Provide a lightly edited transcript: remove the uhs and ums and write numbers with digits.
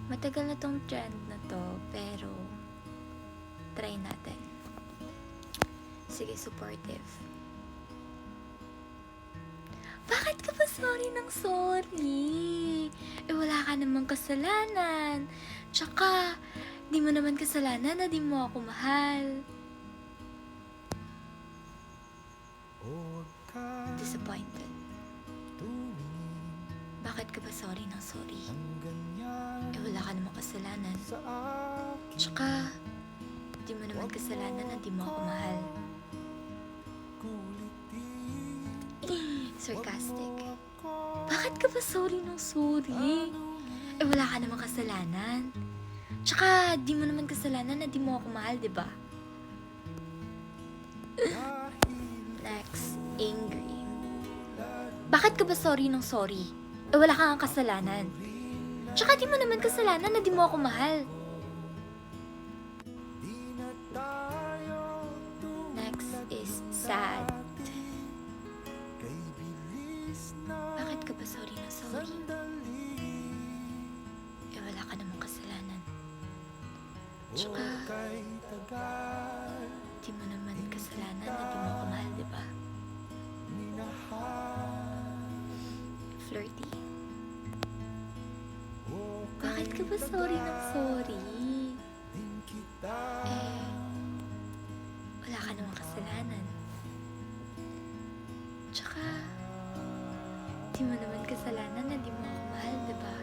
Matagal na tong trend na to, pero try natin. Sige, supportive. Bakit ka ba sorry ng sorry? Wala ka namang kasalanan. Tsaka, di mo naman kasalanan na di mo ako mahal. Disappointed. Bakit ka ba sorry ng sorry? Wala ka namang kasalanan. Tsaka, di mo naman kasalanan na di mo ako mahal. Sarcastic. Bakit ka ba sorry ng sorry? Wala ka namang kasalanan. Tsaka, di mo naman kasalanan na di mo ako mahal, di ba? Next, angry. Bakit ka ba sorry ng sorry? Wala kang kasalanan. Tsaka, di mo naman kasalanan na di mo ako mahal. Next is sad. Bakit ka ba sorry ng sorry? Wala ka namang kasalanan. Tsaka, di mo naman kasalanan na di mo ako mahal, di ba? Flirty. Bakit ka ba sorry ng sorry? Wala ka namang kasalanan. Tsaka, di mo naman kasalanan na di mo ako mahal, di ba?